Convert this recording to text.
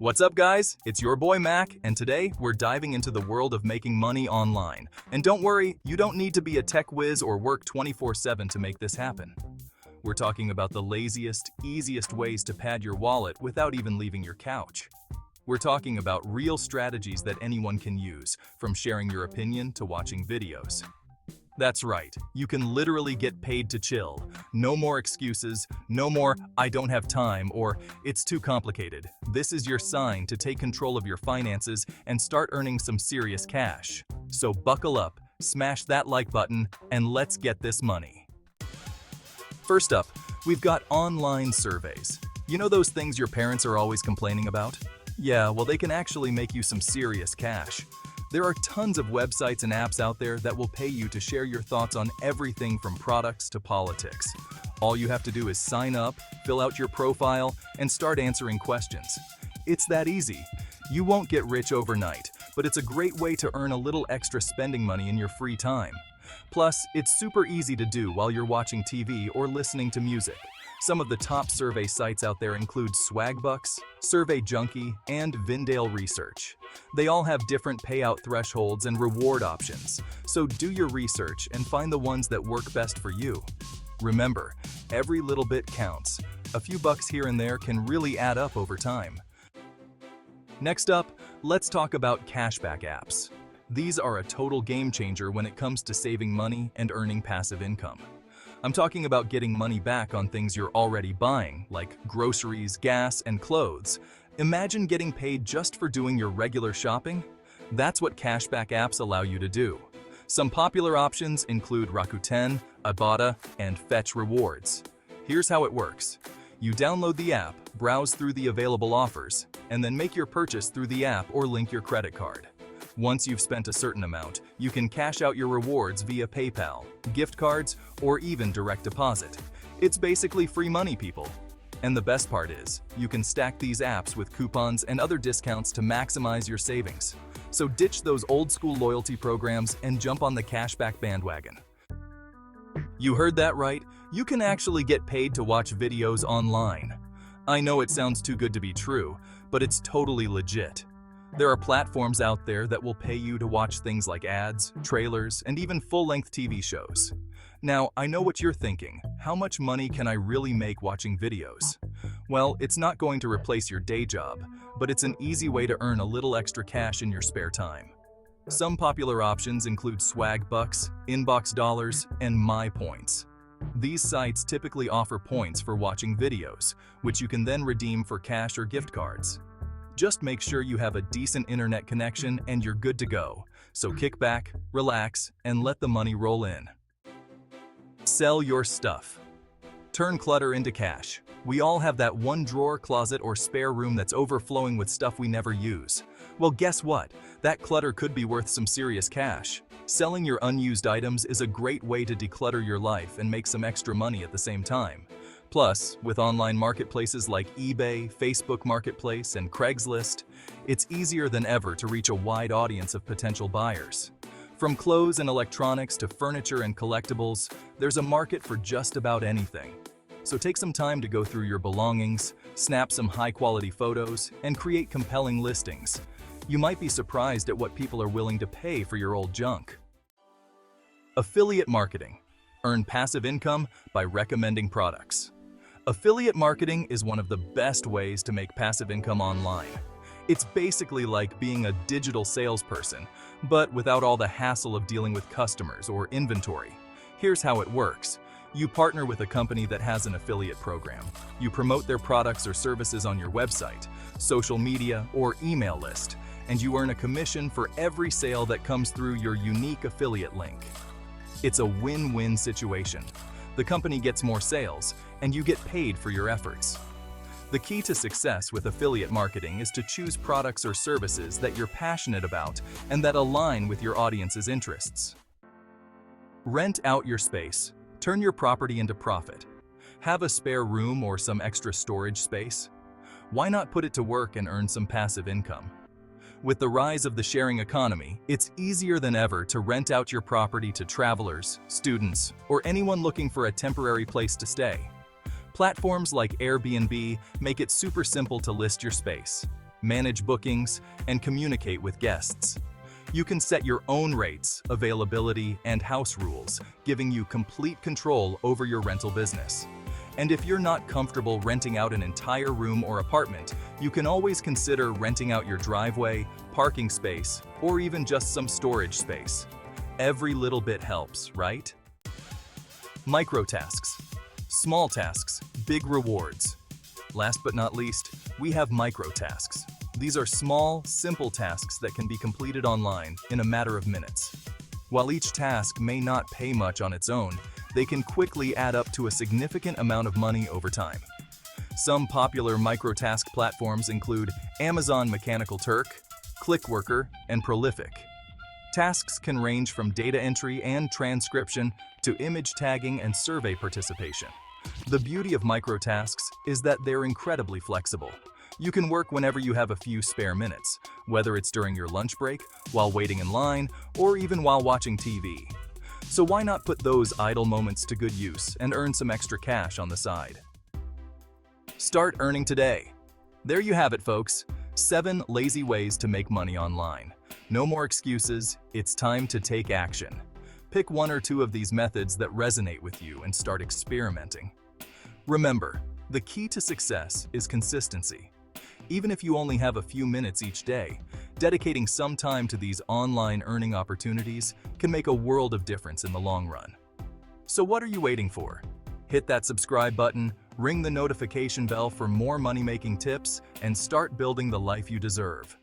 What's up, guys? It's your boy Mac, and today we're diving into the world of making money online. And don't worry, you don't need to be a tech whiz or work 24/7 to make this happen. We're talking about the laziest, easiest ways to pad your wallet without even leaving your couch. We're talking about real strategies that anyone can use, from sharing your opinion to watching videos. That's right, you can literally get paid to chill. No more excuses, no more "I don't have time" or "it's too complicated." This is your sign to take control of your finances and start earning some serious cash. So buckle up, smash that like button, and let's get this money. First up, we've got online surveys. You know those things your parents are always complaining about? Yeah, well, they can actually make you some serious cash. There are tons of websites and apps out there that will pay you to share your thoughts on everything from products to politics. All you have to do is sign up, fill out your profile, and start answering questions. It's that easy. You won't get rich overnight, but it's a great way to earn a little extra spending money in your free time. Plus, it's super easy to do while you're watching TV or listening to music. Some of the top survey sites out there include Swagbucks, Survey Junkie, and Vindale Research. They all have different payout thresholds and reward options, so do your research and find the ones that work best for you. Remember, every little bit counts. A few bucks here and there can really add up over time. Next up, let's talk about cashback apps. These are a total game changer when it comes to saving money and earning passive income. I'm talking about getting money back on things you're already buying, like groceries, gas, and clothes. Imagine getting paid just for doing your regular shopping. That's what cashback apps allow you to do. Some popular options include Rakuten, Ibotta, and Fetch Rewards. Here's how it works. You download the app, browse through the available offers, and then make your purchase through the app or link your credit card. Once you've spent a certain amount, you can cash out your rewards via PayPal, gift cards, or even direct deposit. It's basically free money, people. And the best part is, you can stack these apps with coupons and other discounts to maximize your savings. So ditch those old school loyalty programs and jump on the cashback bandwagon. You heard that right, you can actually get paid to watch videos online. I know it sounds too good to be true, but it's totally legit. There are platforms out there that will pay you to watch things like ads, trailers, and even full-length TV shows. Now, I know what you're thinking. How much money can I really make watching videos? Well, it's not going to replace your day job, but it's an easy way to earn a little extra cash in your spare time. Some popular options include Swagbucks, Inbox Dollars, and My Points. These sites typically offer points for watching videos, which you can then redeem for cash or gift cards. Just make sure you have a decent internet connection and you're good to go. So kick back, relax, and let the money roll in. Sell your stuff. Turn clutter into cash. We all have that one drawer, closet, or spare room that's overflowing with stuff we never use. Well, guess what? That clutter could be worth some serious cash. Selling your unused items is a great way to declutter your life and make some extra money at the same time. Plus, with online marketplaces like eBay, Facebook Marketplace, and Craigslist, it's easier than ever to reach a wide audience of potential buyers. From clothes and electronics to furniture and collectibles, there's a market for just about anything. So take some time to go through your belongings, snap some high-quality photos, and create compelling listings. You might be surprised at what people are willing to pay for your old junk. Affiliate marketing. Earn passive income by recommending products. Affiliate marketing is one of the best ways to make passive income online. It's basically like being a digital salesperson, but without all the hassle of dealing with customers or inventory. Here's how it works. You partner with a company that has an affiliate program. You promote their products or services on your website, social media, or email list, and you earn a commission for every sale that comes through your unique affiliate link. It's a win-win situation. The company gets more sales, and you get paid for your efforts. The key to success with affiliate marketing is to choose products or services that you're passionate about and that align with your audience's interests. Rent out your space. Turn your property into profit. Have a spare room or some extra storage space? Why not put it to work and earn some passive income? With the rise of the sharing economy, it's easier than ever to rent out your property to travelers, students, or anyone looking for a temporary place to stay. Platforms like Airbnb make it super simple to list your space. manage bookings, and communicate with guests. You can set your own rates, availability, and house rules, giving you complete control over your rental business. And if you're not comfortable renting out an entire room or apartment, you can always consider renting out your driveway, parking space, or even just some storage space. Every little bit helps, right? Microtasks. Small tasks, big rewards. Last but not least, we have microtasks. These are small, simple tasks that can be completed online in a matter of minutes. While each task may not pay much on its own, they can quickly add up to a significant amount of money over time. Some popular microtask platforms include Amazon Mechanical Turk, Clickworker, and Prolific. Tasks can range from data entry and transcription to image tagging and survey participation. The beauty of microtasks is that they're incredibly flexible. You can work whenever you have a few spare minutes, whether it's during your lunch break, while waiting in line, or even while watching TV. So why not put those idle moments to good use and earn some extra cash on the side? Start earning today. There you have it, folks. 7 lazy ways to make money online. No more excuses, it's time to take action. Pick 1 or 2 of these methods that resonate with you and start experimenting. Remember, the key to success is consistency. Even if you only have a few minutes each day, dedicating some time to these online earning opportunities can make a world of difference in the long run. So what are you waiting for? Hit that subscribe button, ring the notification bell for more money-making tips, and start building the life you deserve.